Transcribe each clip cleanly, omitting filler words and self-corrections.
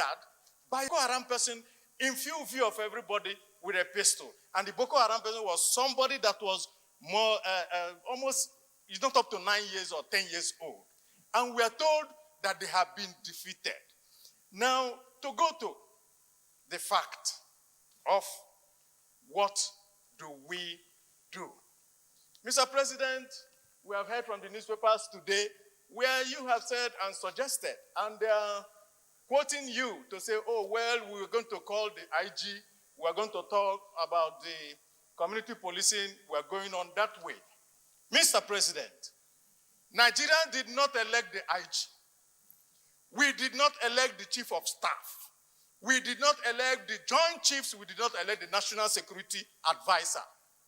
murdered by a Boko Haram person in full view of everybody with a pistol. And the Boko Haram person was somebody that was more, almost, he's not up to 9 years or 10 years old. And we are told that they have been defeated. Now, to go to the fact of what do we do? Mr. President, we have heard from the newspapers today where you have said and suggested, and they are quoting you to say, oh, well, we're going to call the IG, we're going to talk about the community policing, we're going on that way. Mr. President, Nigeria did not elect the IG. We did not elect the chief of staff. We did not elect the joint chiefs. We did not elect the national security advisor.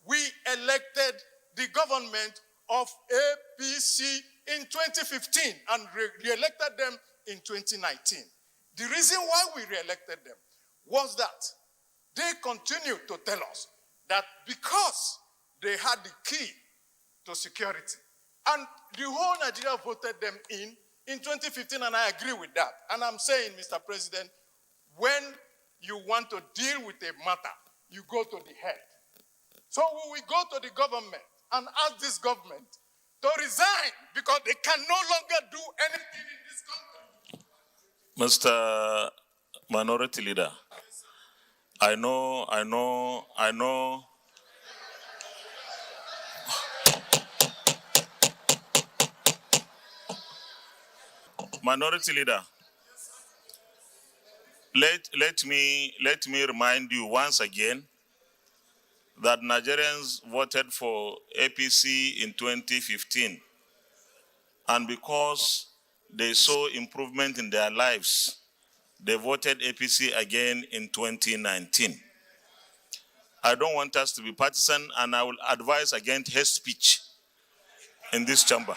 We elected the government of APC in 2015 and re-elected them in 2019. The reason why we re-elected them was that they continued to tell us that because they had the key to security, and the whole Nigeria voted them in 2015, and I agree with that. And I'm saying, Mr. President, when you want to deal with a matter, you go to the head. So we will go to the government and ask this government to resign because they can no longer do anything in this country. Mr. Minority Leader, I know. Minority Leader, let me remind you once again that Nigerians voted for APC in 2015, and because they saw improvement in their lives, they voted APC again in 2019. I don't want us to be partisan, and I will advise against hate speech in this chamber.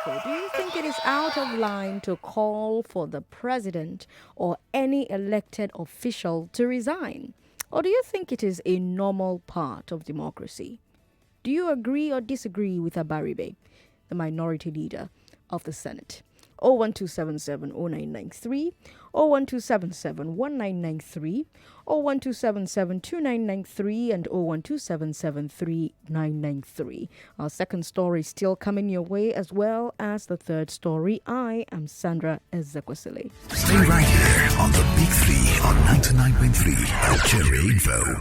So do you think it is out of line to call for the president or any elected official to resign? Or do you think it is a normal part of democracy? Do you agree or disagree with Abaribe, the minority leader of the Senate? 01277-0993, 01277-1993, 01277-2993, and 01277-3993. Our second story is still coming your way, as well as the third story. I am Sandra Ezekwesili. Stay right here on the Big Three on 99.3 Cherry Info.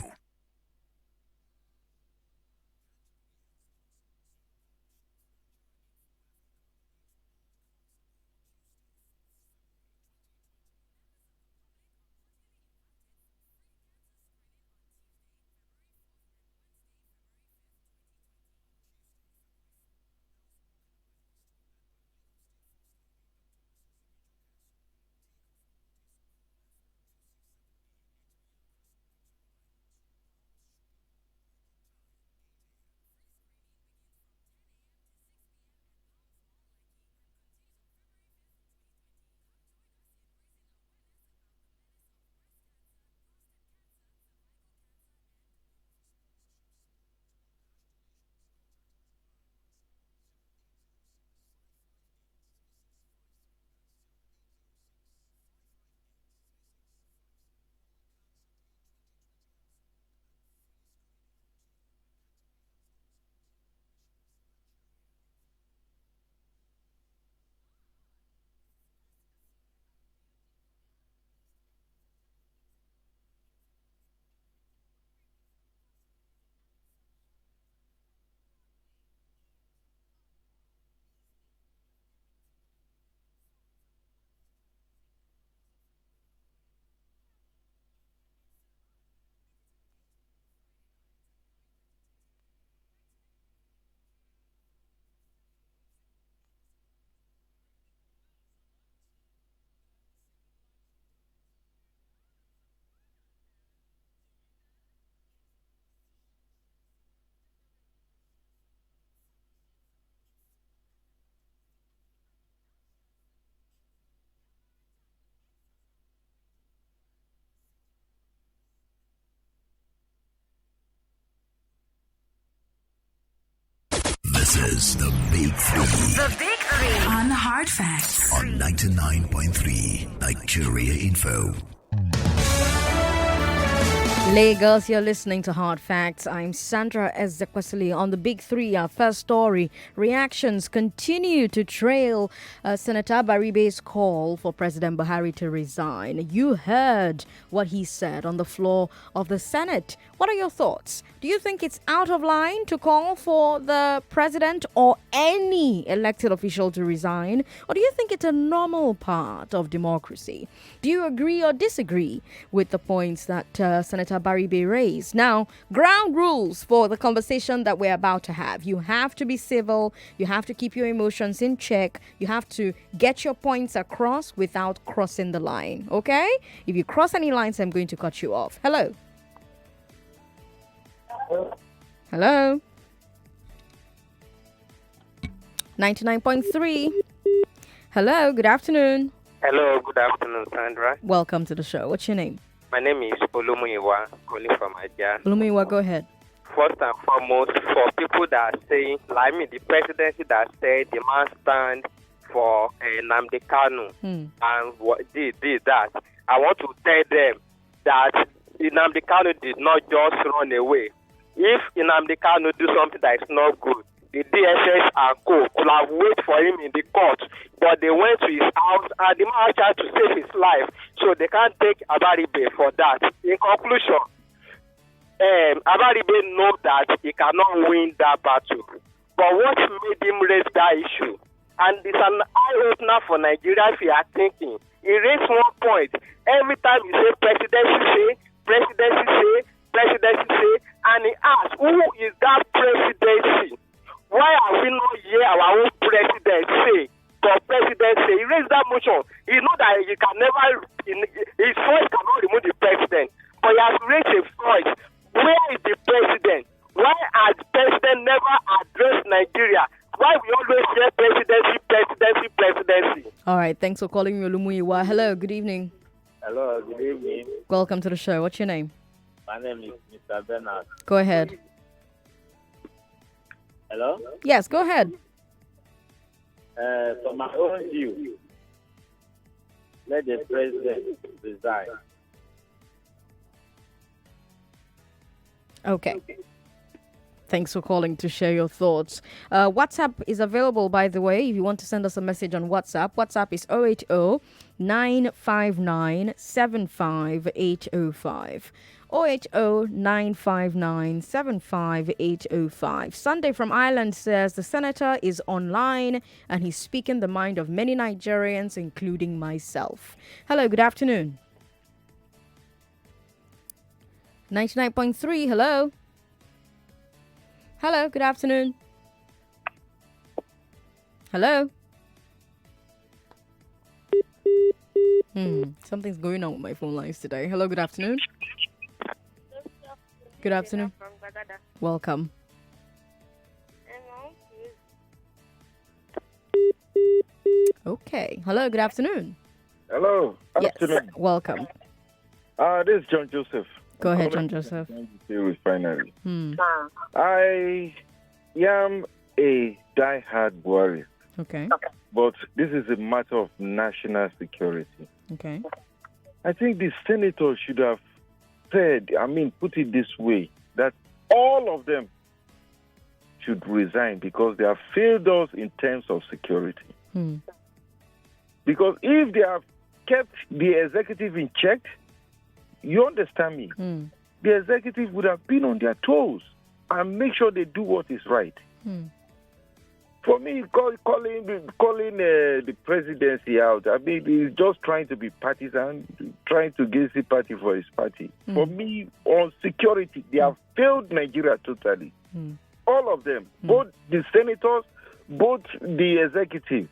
This is the Big Three. The Big Three on Hard Facts on 99.3 Nigeria Info. Lagos, you're listening to Hard Facts. I'm Sandra Ezekwesili on the Big Three. Our first story. Reactions continue to trail Senator Baribe's call for President Buhari to resign. You heard what he said on the floor of the Senate. What are your thoughts? Do you think it's out of line to call for the president or any elected official to resign? Or do you think it's a normal part of democracy? Do you agree or disagree with the points that Senator Baribe raised? Now, ground rules for the conversation that we're about to have. You have to be civil. You have to keep your emotions in check. You have to get your points across without crossing the line. Okay? If you cross any lines, I'm going to cut you off. Hello. Hello. 99.3. Hello, good afternoon. Hello, good afternoon, Sandra. Welcome to the show. What's your name? My name is Olumuyiwa, calling from Aja. Olumuyiwa, go ahead. First and foremost, for people that are saying, like me, the presidency that said the man stand for Nnamdi Kanu and did that, I want to tell them that Nnamdi Kanu did not just run away. If Nnamdi Kanu do something that is not good, the DSS and co could have waited for him in the court, but they went to his house and the man tried to save his life, so they can't take Abaribe for that. In conclusion, Abaribe knows that he cannot win that battle. But what made him raise that issue? And it's an eye-opener for Nigeria if you are thinking. He raised one point. Every time you say presidency say, presidency say, presidency say, and he asks, who is that presidency? Why are we not hear our own president say? For president say, he raised that motion. He know that he can never, his voice cannot remove the president. But he has raised a voice. Where is the president? Why has the president never addressed Nigeria? Why we always hear presidency, presidency, presidency? All right, thanks for calling me, Olumuyiwa. Hello, good evening. Hello, good evening. Welcome to the show. What's your name? My name is Mr. Bernard. Go ahead. Hello? Yes, go ahead. From my own view, let the president resign. Okay. Thanks for calling to share your thoughts. WhatsApp is available, by the way, if you want to send us a message on WhatsApp. WhatsApp is 080-959-75805. 080-959-75805. Sunday from Ireland says the senator is online and he's speaking the mind of many Nigerians, including myself. Hello, good afternoon. 99.3, hello. Hello, good afternoon. Hello. Something's going on with my phone lines today. Hello, good afternoon. Good afternoon. Welcome. Okay. Hello, good afternoon. Hello. Yes, Afternoon. welcome. This is John Joseph. Go ahead, John Joseph. Finally. I am a diehard Buhari. Okay. But this is a matter of national security. Okay. I think the senator should have said, put it this way, that all of them should resign because they have failed us in terms of security. Because if they have kept the executive in check, you understand me, the executive would have been on their toes and make sure they do what is right. For me, calling the presidency out, he's just trying to be partisan, trying to gain sympathy for his party. For me, on security, they have failed Nigeria totally. All of them, both the senators, both the executive.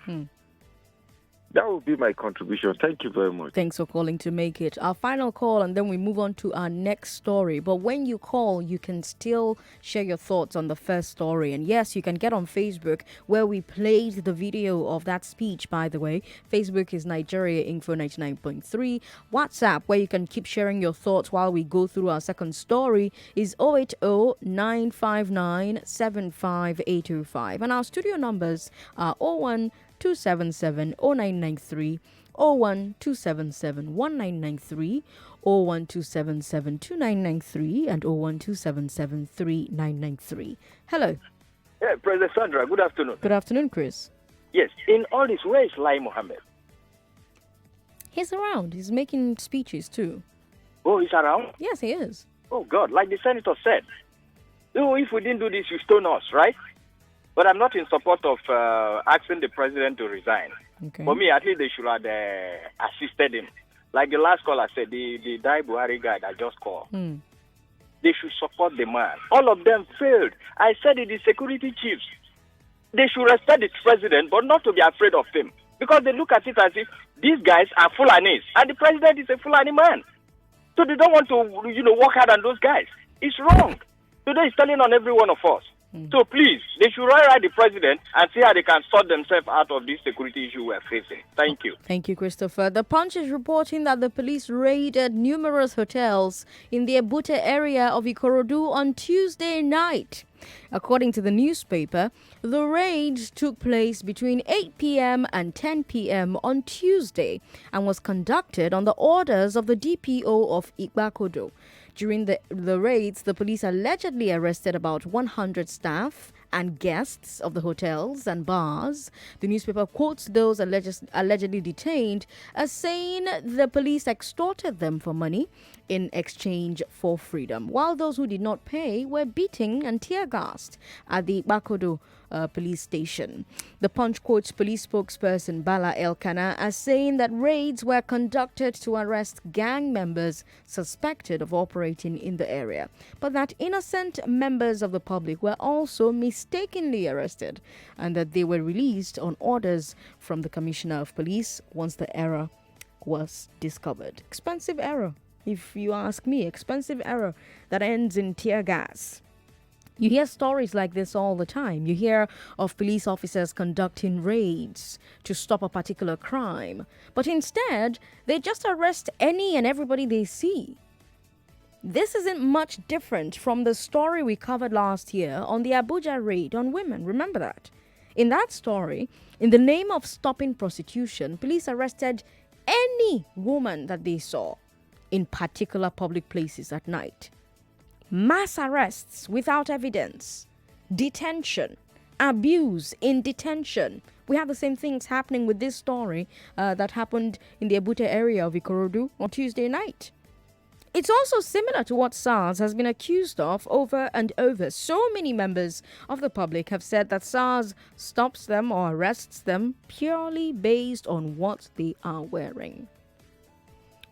That would be my contribution. Thank you very much. Thanks for calling to make it our final call, and then we move on to our next story. But when you call, you can still share your thoughts on the first story. And yes, you can get on Facebook, where we played the video of that speech, by the way. Facebook is Nigeria Info 99.3. WhatsApp, where you can keep sharing your thoughts while we go through our second story, is 080-959-75805. And our studio numbers are 01277 0993, 01277 1993, 01277 2993, and 01277 3993. Hello. Yeah, President Sandra, good afternoon. Good afternoon, Chris. Yes, in all this, where is Lai Mohammed? He's around. He's making speeches too. Oh, he's around? Yes, he is. Oh, God, like the senator said. Oh, if we didn't do this, you stone us, right? But I'm not in support of asking the president to resign. Okay. For me, at least they should have assisted him. Like the last caller said, the Dai Buhari guy that just called. They should support the man. All of them failed. I said it, the security chiefs. They should respect the president, but not to be afraid of him. Because they look at it as if these guys are Fulanis, and the president is a Fulani man. So they don't want to, work hard on those guys. It's wrong. Today is telling on every one of us. So please, they should write the president and see how they can sort themselves out of this security issue we're facing. Thank you. Thank you, Christopher. The Punch is reporting that the police raided numerous hotels in the Ebute area of Ikorodu on Tuesday night. According to the newspaper, the raids took place between 8 p.m. and 10 p.m. on Tuesday and was conducted on the orders of the DPO of Igbakodo. During the raids, the police allegedly arrested about 100 staff and guests of the hotels and bars. The newspaper quotes those allegedly detained as saying the police extorted them for money in exchange for freedom, while those who did not pay were beaten and tear-gassed at the Bakodo police station. The Punch quotes police spokesperson Bala Elkana as saying that raids were conducted to arrest gang members suspected of operating in the area, but that innocent members of the public were also mistakenly arrested and that they were released on orders from the Commissioner of Police once the error was discovered. Expensive error, if you ask me. Expensive error that ends in tear gas. You hear stories like this all the time. You hear of police officers conducting raids to stop a particular crime, but instead, they just arrest any and everybody they see. This isn't much different from the story we covered last year on the Abuja raid on women. Remember that? In that story, in the name of stopping prostitution, police arrested any woman that they saw in particular public places at night. Mass arrests without evidence, detention, abuse in detention. We have the same things happening with this story that happened in the Ebute area of Ikorodu on Tuesday night. It's also similar to what SARS has been accused of over and over. So many members of the public have said that SARS stops them or arrests them purely based on what they are wearing.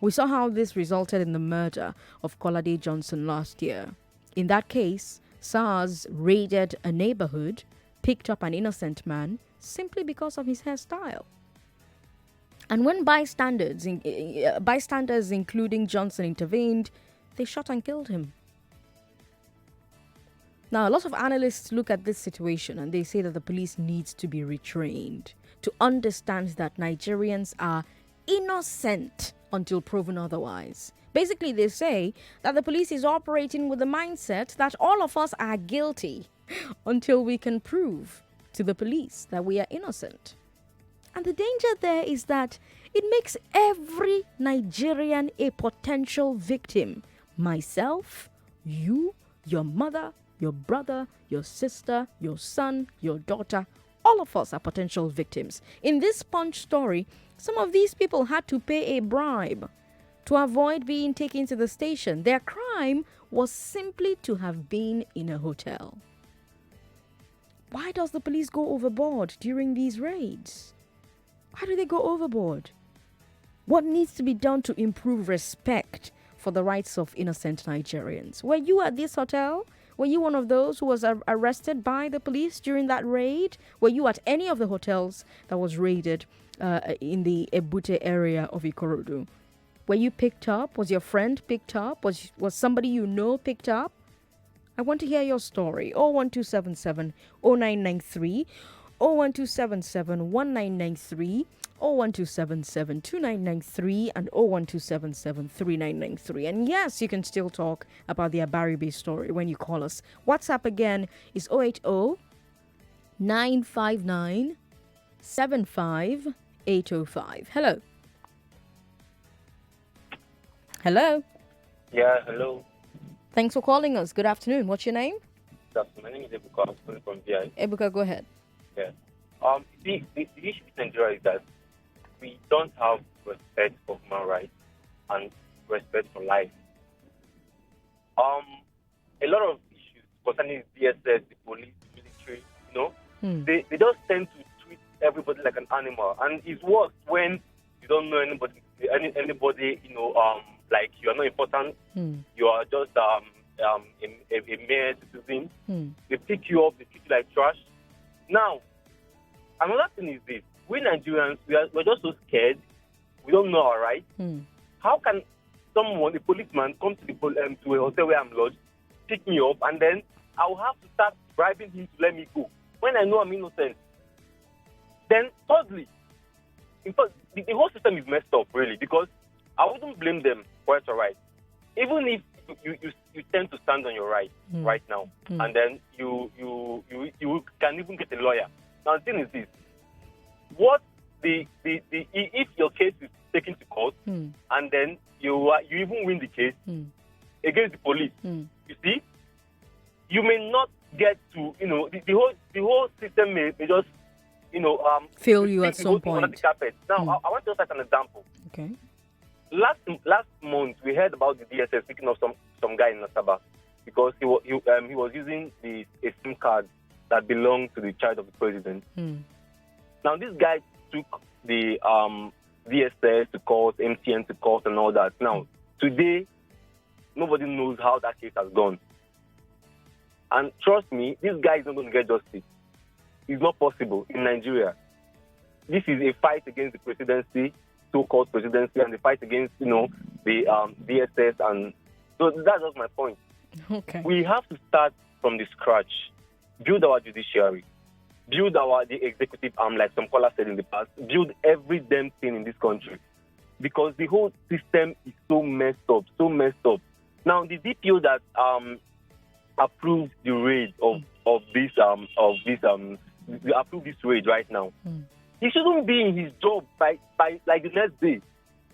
We saw how this resulted in the murder of Kolade Johnson last year. In that case, SARS raided a neighborhood, picked up an innocent man simply because of his hairstyle. And when bystanders including Johnson intervened, they shot and killed him. Now, a lot of analysts look at this situation and they say that the police needs to be retrained to understand that Nigerians are innocent until proven otherwise. Basically, they say that the police is operating with the mindset that all of us are guilty until we can prove to the police that we are innocent. And the danger there is that it makes every Nigerian a potential victim. Myself, you, your mother, your brother, your sister, your son, your daughter, all of us are potential victims. In this Punch story, some of these people had to pay a bribe to avoid being taken to the station. Their crime was simply to have been in a hotel. Why does the police go overboard during these raids? Why do they go overboard? What needs to be done to improve respect for the rights of innocent Nigerians? Were you at this hotel Were you one of those who was arrested by the police during that raid? Were you at any of the hotels that was raided in the Ebute area of Ikorodu? Were you picked up? Was your friend picked up? Was somebody you know picked up? I want to hear your story. 01277 0993, 01277 1993, 01277 2993, and 01277 3993. And yes, you can still talk about the Abaribe story when you call us. WhatsApp again is 080 959 75805. Hello. Hello. Yeah, hello. Thanks for calling us. Good afternoon. What's your name? My name is Ebuka. I'm calling from VI. Ebuka, go ahead. Yeah. The issue with Nigeria is that we don't have respect for human rights and respect for life. A lot of issues concerning DSS, the police, the military, they just tend to treat everybody like an animal, and it's worse when you don't know anybody, like you are not important, you are just a mere citizen. They pick you up, they treat you like trash. Now, another thing is this: we Nigerians, we're just so scared. We don't know our rights. How can someone, a policeman, come to a hotel where I'm lodged, pick me up, and then I will have to start bribing him to let me go when I know I'm innocent? Then, thirdly, in fact, the whole system is messed up, really, because I wouldn't blame them for it's all right. Even if you tend to stand on your right right now, and then you can even get a lawyer. Now the thing is this: what if your case is taken to court, and then you even win the case against the police, you see, you may not get to the whole system may just fail you at some point. The carpet. Now I want to cite an example. Okay. Last month, we heard about the DSS picking up some guy in Nasaba because he was using a SIM card that belonged to the child of the president. Now, this guy took the DSS to court, MTN to court, and all that. Now, today, nobody knows how that case has gone. And trust me, this guy is not going to get justice. It's not possible in Nigeria. This is a fight against the presidency, so-called presidency, and the fight against, the DSS, and so that's just my point. Okay. We have to start from the scratch, build our judiciary, build the executive arm, like some callers said in the past, build every damn thing in this country, because the whole system is so messed up. Now, the DPO that approved the raid of this approved this raid right now. He shouldn't be in his job by like the next day.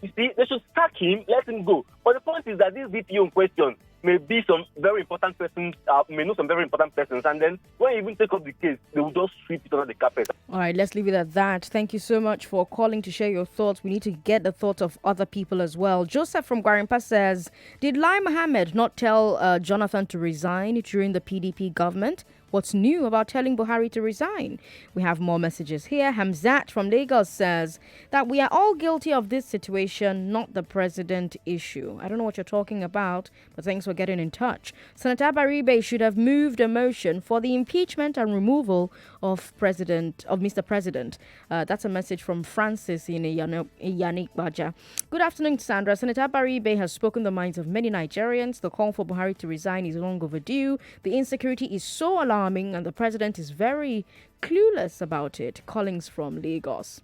You see, they should sack him, let him go. But the point is that this DPO in question may be some very important persons, may know some very important persons, and then when you even take up the case, they will just sweep it under the carpet. All right, let's leave it at that. Thank you so much for calling to share your thoughts. We need to get the thoughts of other people as well. Joseph from Gwarimpa says, did Lai Mohammed not tell Jonathan to resign during the PDP government? What's new about telling Buhari to resign? We have more messages here. Hamzat from Lagos says that we are all guilty of this situation, not the president issue. I don't know what you're talking about, but thanks for getting in touch. Senator Baribe should have moved a motion for the impeachment and removal of Mr. President. That's a message from Francis in Yannick Baja. Good afternoon, Sandra. Senator Baribe has spoken the minds of many Nigerians. The call for Buhari to resign is long overdue. The insecurity is so alarming, and the president is very clueless about it. Callings from Lagos.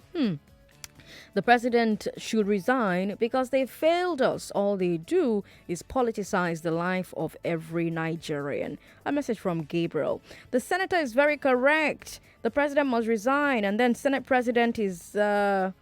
The president should resign because they failed us. All they do is politicize the life of every Nigerian. A message from Gabriel. The senator is very correct. The president must resign, and then Senate president is out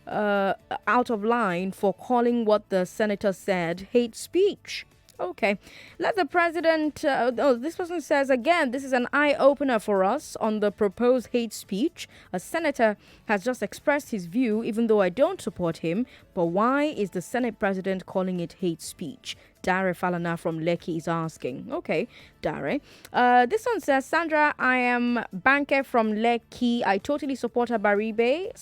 of line for calling what the senator said hate speech. Okay. Let the president, this person says, again, this is an eye-opener for us on the proposed hate speech. A senator has just expressed his view, even though I don't support him. But why is the Senate president calling it hate speech? Dare Falana from Lekki is asking. Okay, Dare. This one says, Sandra, I am Banker from Lekki. I totally support Abaribe.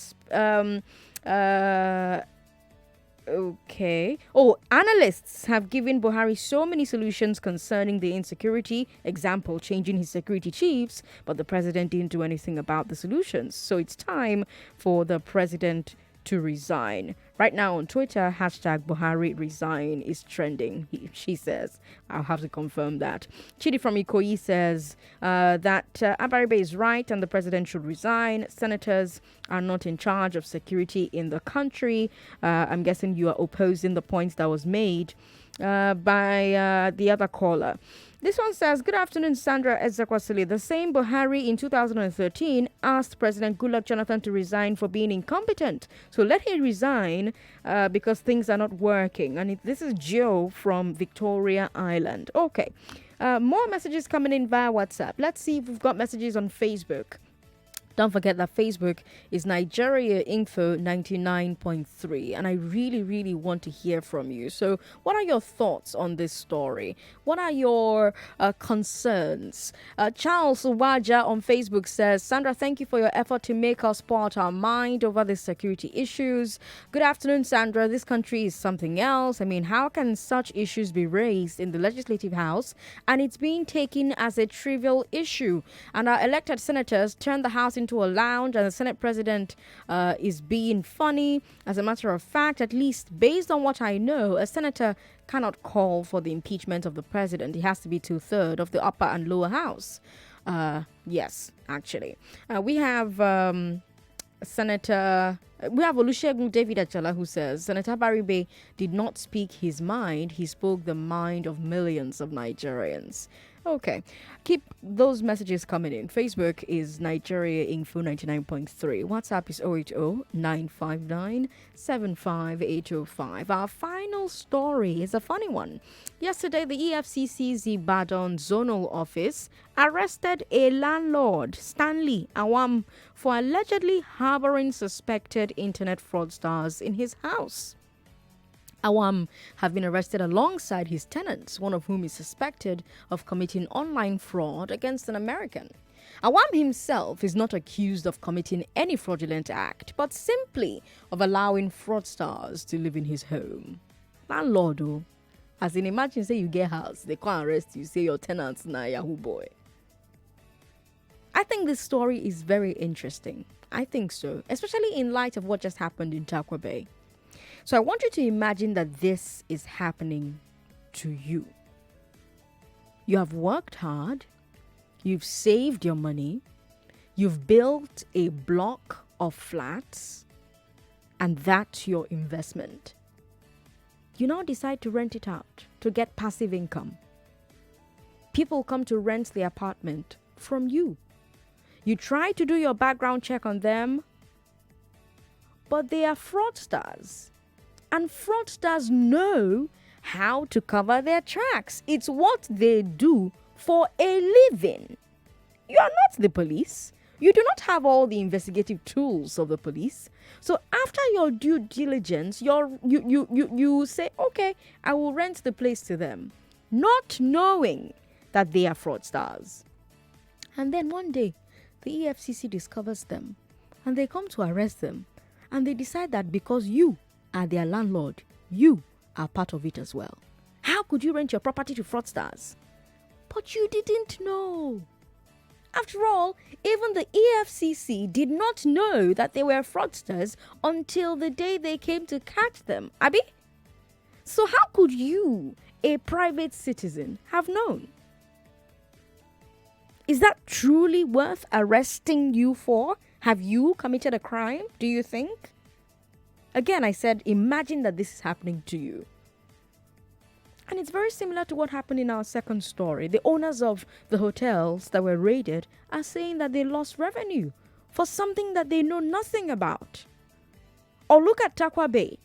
Okay. Oh, analysts have given Buhari so many solutions concerning the insecurity. Example, changing his security chiefs, but the president didn't do anything about the solutions. So it's time for the president to resign. Right now on Twitter, hashtag Buhari resign is trending, she says. I'll have to confirm that. Chidi from Ikoyi says that Abaribe is right and the president should resign. Senators are not in charge of security in the country. I'm guessing you are opposing the points that was made by the other caller. This one says, good afternoon, Sandra Ezekwasili. The same Buhari in 2013 asked President Goodluck Jonathan to resign for being incompetent. So let him resign because things are not working. And this is Joe from Victoria Island. Okay. More messages coming in via WhatsApp. Let's see if we've got messages on Facebook. Don't forget that Facebook is Nigeria Info 99.3, and I really, really want to hear from you. So what are your thoughts on this story? What are your concerns? Charles Waja on Facebook says, Sandra, thank you for your effort to make us part our mind over the security issues. Good afternoon, Sandra. This country is something else. I mean, how can such issues be raised in the Legislative House and it's being taken as a trivial issue? And our elected senators turn the House into a lounge and the Senate president is being funny. As a matter of fact, at least based on what I know, a senator cannot call for the impeachment of the president. It has to be 2/3 of the upper and lower house. Yes, actually. We have Olusegun David Achala who says, Senator Baribe did not speak his mind. He spoke the mind of millions of Nigerians. Okay. Keep those messages coming in. Facebook is Nigeria Info 99.3. WhatsApp is 080-959-75805. Our final story is a funny one. Yesterday, the EFCC's Ibadan Zonal Office arrested a landlord, Stanley Awam, for allegedly harboring suspected internet fraudsters in his house. Awam have been arrested alongside his tenants, one of whom is suspected of committing online fraud against an American. Awam himself is not accused of committing any fraudulent act, but simply of allowing fraudsters to live in his home. Landlord, oh, as in imagine say you get house, they can't arrest you, say your tenants na Yahoo boy. I think this story is very interesting. I think so, especially in light of what just happened in Takwa Bay. So I want you to imagine that this is happening to you. You have worked hard, you've saved your money, you've built a block of flats, and that's your investment. You now decide to rent it out to get passive income. People come to rent the apartment from you. You try to do your background check on them, but they are fraudsters. And fraudsters know how to cover their tracks. It's what they do for a living. You are not the police. You do not have all the investigative tools of the police. So after your due diligence, you say, okay, I will rent the place to them, not knowing that they are fraudsters. And then one day, the EFCC discovers them and they come to arrest them. And they decide that because you are their landlord, you are part of it as well. How could you rent your property to fraudsters? But you didn't know. After all, even the EFCC did not know that they were fraudsters until the day they came to catch them. Abi? So how could you, a private citizen, have known? Is that truly worth arresting you for? Have you committed a crime, do you think? Again, I said, imagine that this is happening to you. And it's very similar to what happened in our second story. The owners of the hotels that were raided are saying that they lost revenue for something that they know nothing about. Or look at Takwa Bay.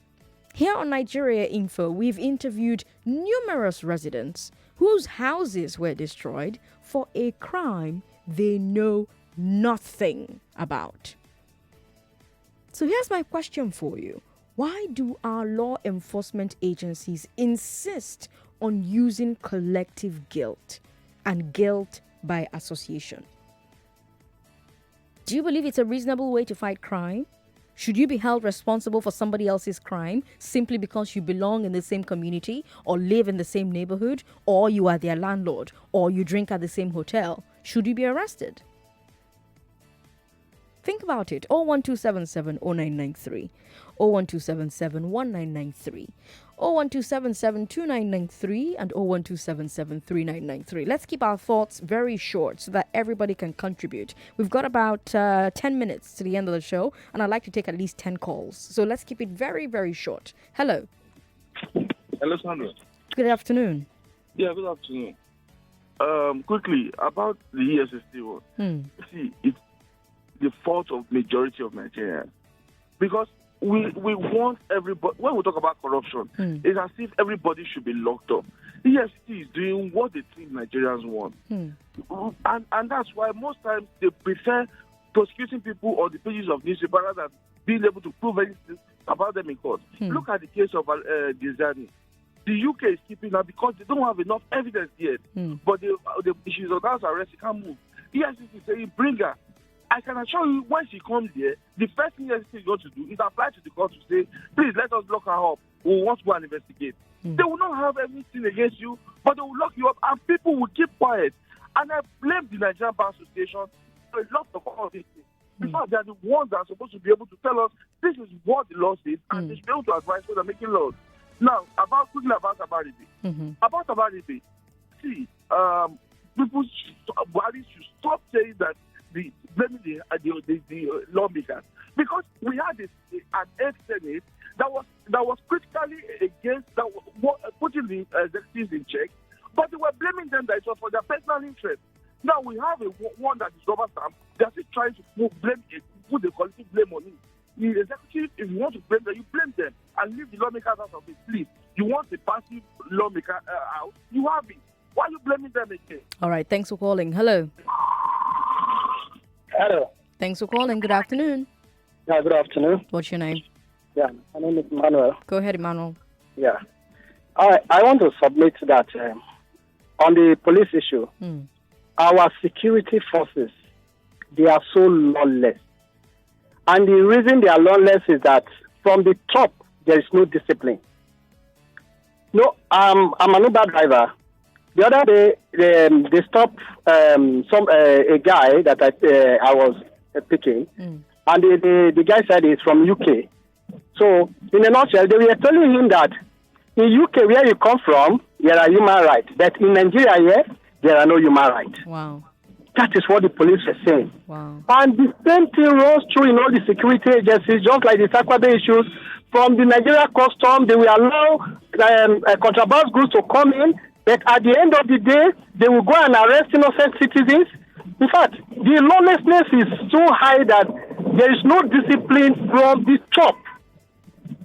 Here on Nigeria Info, we've interviewed numerous residents whose houses were destroyed for a crime they know nothing about. So here's my question for you. Why do our law enforcement agencies insist on using collective guilt and guilt by association? Do you believe it's a reasonable way to fight crime? Should you be held responsible for somebody else's crime simply because you belong in the same community or live in the same neighborhood or you are their landlord or you drink at the same hotel? Should you be arrested? Think about it. 01277 0993, 01277 1993, 01277 2993, and 01277 3993. Let's keep our thoughts very short so that everybody can contribute. We've got about 10 minutes to the end of the show, and I'd like to take at least 10 calls. So let's keep it very, very short. Hello. Hello, Sandra. Good afternoon. Yeah, good afternoon. Quickly, about the ESST one. See, it's the fault of majority of Nigerians. Because we want everybody, when we talk about corruption, it's as if everybody should be locked up. EST is doing what they think Nigerians want. And that's why most times they prefer prosecuting people on the pages of newspaper rather than being able to prove anything about them in court. Look at the case of Dizani. The UK is keeping her because they don't have enough evidence yet. But she's on house arrest, she can't move. EST is saying, bring her. I can assure you, when she comes here, the first thing EST is going to do is apply to the court to say, please let us lock her up. We want to go and investigate. They will not have anything against you, but they will lock you up and people will keep quiet. And I blame the Nigerian Bar Association for a lot of all these things. Because they are the ones that are supposed to be able to tell us this is what the law says and they should be able to advise when they're making laws. Now, quickly about Abaribe. About Abaribe, see, people should stop saying that blaming the lawmakers, because we had an ex-Senate that was critically against putting the executives in check, but they were blaming them that it was for their personal interest. Now we have one that is rubber stamp. They are still trying to put the collective blame on it. The executive, if you want to blame them, you blame them and leave the lawmakers out of it. Please, you want the passive lawmaker out, you have it. Why are you blaming them again? All right, thanks for calling. Hello. Hello. Thanks for calling. Good afternoon. Yeah, good afternoon. What's your name? Yeah, my name is Emmanuel. Go ahead, Emmanuel. Yeah. I want to submit that on the police issue, our security forces, they are so lawless. And the reason they are lawless is that from the top, there is no discipline. No, I'm an Uber driver. The other day, they stopped a guy that I was picking, and the guy said he's from UK. So, in a nutshell, they were telling him that in UK, where you come from, there are human rights. But in Nigeria, here, there are no human rights. Wow. That is what the police were saying. Wow. And the same thing runs true in all the security agencies, just like the Sakwabe issues. From the Nigeria custom, they will allow contraband goods to come in. But at the end of the day, they will go and arrest innocent citizens. In fact, the lawlessness is so high that there is no discipline from the top.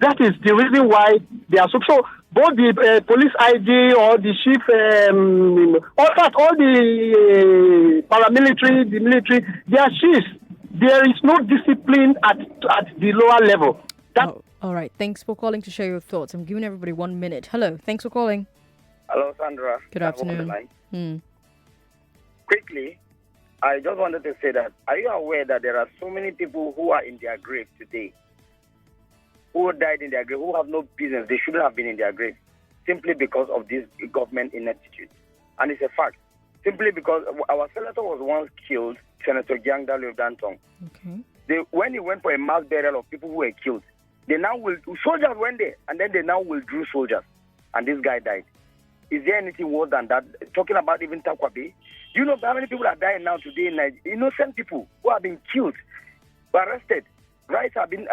That is the reason why they are so. Both the police IG or the chief, all the paramilitary, the military, they are chiefs. There is no discipline at the lower level. All right. Thanks for calling to share your thoughts. I'm giving everybody 1 minute. Hello. Thanks for calling. Hello, Sandra. Good afternoon. Quickly, I just wanted to say that, are you aware that there are so many people who are in their grave today, who died in their grave, who have no business, they shouldn't have been in their grave, simply because of this government ineptitude? And it's a fact. Simply because our senator was once killed, Senator Jiang Dalu of Dantong. Okay. When he went for a mass burial of people who were killed, soldiers went there, and then they now withdrew soldiers, and this guy died. Is there anything worse than that? Talking about even Takwabe, do you know how many people are dying now today in Nigeria? Innocent people who have been killed, arrested. Rights have been.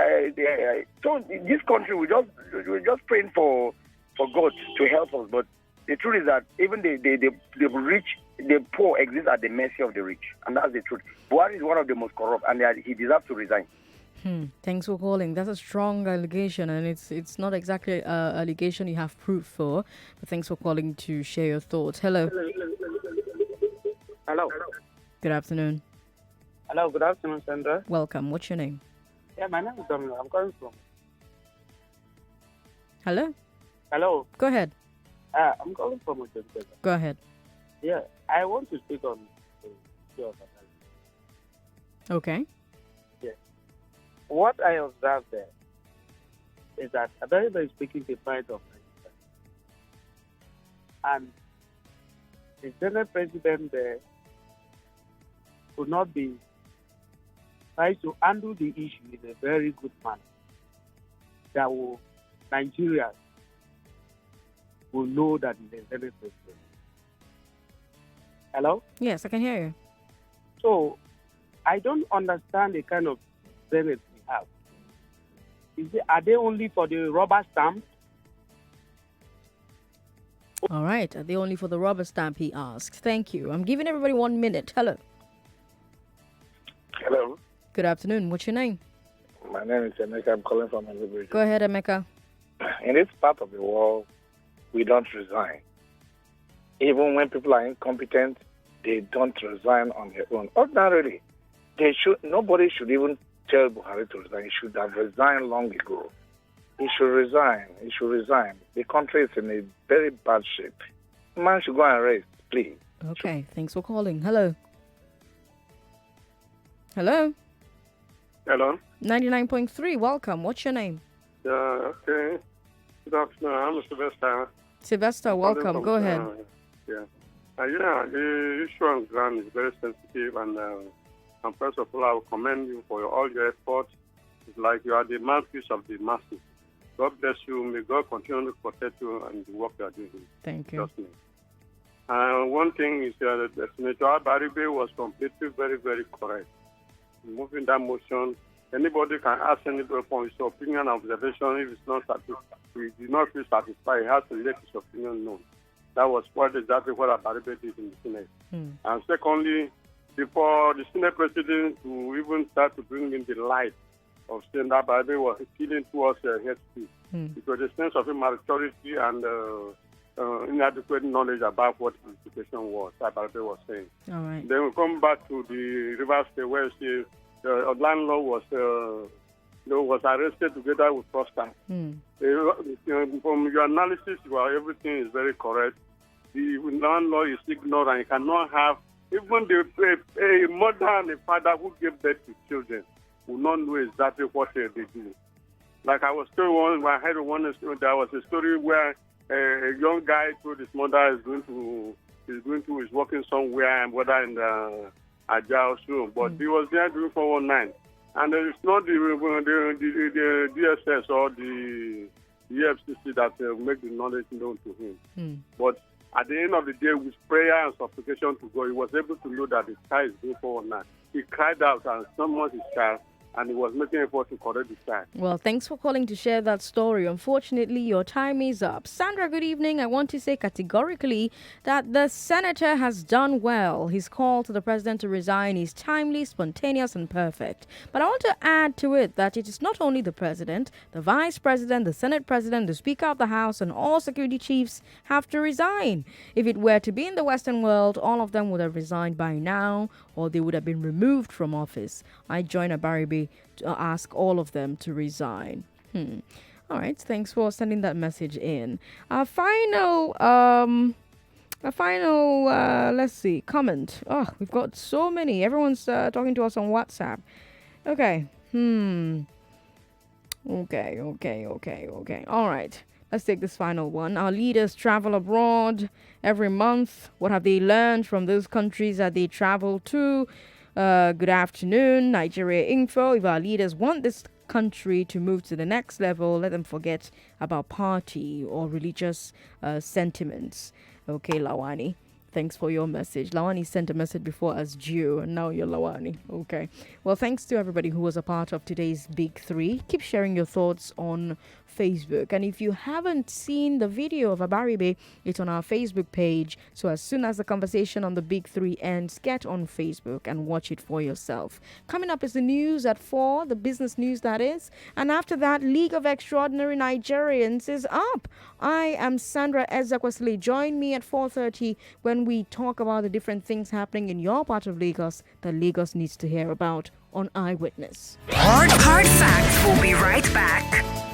So in this country, we're just praying for God to help us. But the truth is that even the rich, the poor exist at the mercy of the rich, and that's the truth. Buhari is one of the most corrupt, and he deserves to resign. Thanks for calling. That's a strong allegation, and it's not exactly an allegation you have proof for. But thanks for calling to share your thoughts. Hello. Hello. Good afternoon. Hello. Good afternoon, Sandra. Welcome. What's your name? Yeah, my name is Dominic. I'm calling from. Hello. Hello. Go ahead. I'm calling from Ojo. Go ahead. Yeah, I want to speak on the issue of analysis. Okay. Yeah. what I observed there is that America is speaking the mind of Nigeria. And the Senate president there could not be trying to handle the issue in a very good manner that will Nigeria will know that the Senate president. Hello? Yes, I can hear you. So, I don't understand the kind of Senate we have. Are they only for the rubber stamp? All right. Are they only for the rubber stamp, he asked. Thank you. I'm giving everybody 1 minute. Hello. Hello. Good afternoon. What's your name? My name is Emeka. I'm calling from Elizabeth. Go ahead, Emeka. In this part of the world, we don't resign. Even when people are incompetent, they don't resign on their own. Ordinarily, nobody should even tell Buhari to resign. He should have resigned long ago. He should resign. He should resign. The country is in a very bad shape. Man should go and rest, please. Okay, thanks for calling. Hello. Hello. Hello. 99.3, welcome. What's your name? Okay. Good afternoon. I'm Sylvester. Sylvester, welcome. Go ahead. The issue on ground is very sensitive, and first of all, I will commend you for all your efforts. It's like you are the mouthpiece of the masses. God bless you. May God continue to protect you and the work you are doing. Thank you. One thing is that Senator Abaribe was completely very, very correct. Moving that motion, anybody can ask anybody for his opinion and observation. If it's not satisfied, he did not feel satisfied, he has to let his opinion known. That was exactly what Abaribe did in the Senate. And secondly, before the Senate president to even start to bring in the light of saying that Abaribe was appealing towards hate speech, because the sense of immaturity and inadequate knowledge about what the situation was, Abaribe was saying. All right. Then we come back to the River State where the landlord was arrested together with Prosper. From your analysis, everything is very correct. The landlord is ignorant. You cannot have even a mother and a father who gave birth to children will not know exactly what they do. Like I was told I heard there was a story where a young guy told his mother is working somewhere, whether in the Ajah or but he was there doing 419. And it's not the DSS or the EFCC that make the knowledge known to him. But at the end of the day, with prayer and supplication to God, he was able to know that the child is doing 419. He cried out and summoned his child, and he was making effort to correct the child. Well, thanks for calling to share that story. Unfortunately, your time is up. Sandra, good evening. I want to say categorically that the senator has done well. His call to the president to resign is timely, spontaneous, and perfect. But I want to add to it that it is not only the president, the vice president, the Senate president, the Speaker of the House, and all security chiefs have to resign. If it were to be in the Western world, all of them would have resigned by now, or they would have been removed from office. I join Abaribe to ask all of them to resign. All right, thanks for sending that message in. Our final let's see, comment. Oh, we've got so many. Everyone's talking to us on WhatsApp. Okay. Okay. All right. Let's take this final one. Our leaders travel abroad every month. What have they learned from those countries that they travel to? Good afternoon, Nigeria Info. If our leaders want this country to move to the next level, let them forget about party or religious sentiments. Okay, Lawani. Thanks for your message. Lawani sent a message before as Jew, and now you're Lawani. Okay. Well, thanks to everybody who was a part of today's Big Three. Keep sharing your thoughts on Facebook. And if you haven't seen the video of Abaribe, it's on our Facebook page. So as soon as the conversation on the Big Three ends, get on Facebook and watch it for yourself. Coming up is the news at 4, the business news that is. And after that, League of Extraordinary Nigerians is up. I am Sandra Ezekwesili. Join me at 4:30 when we talk about the different things happening in your part of Lagos that Lagos needs to hear about on Eyewitness. Hard facts. We'll be right back.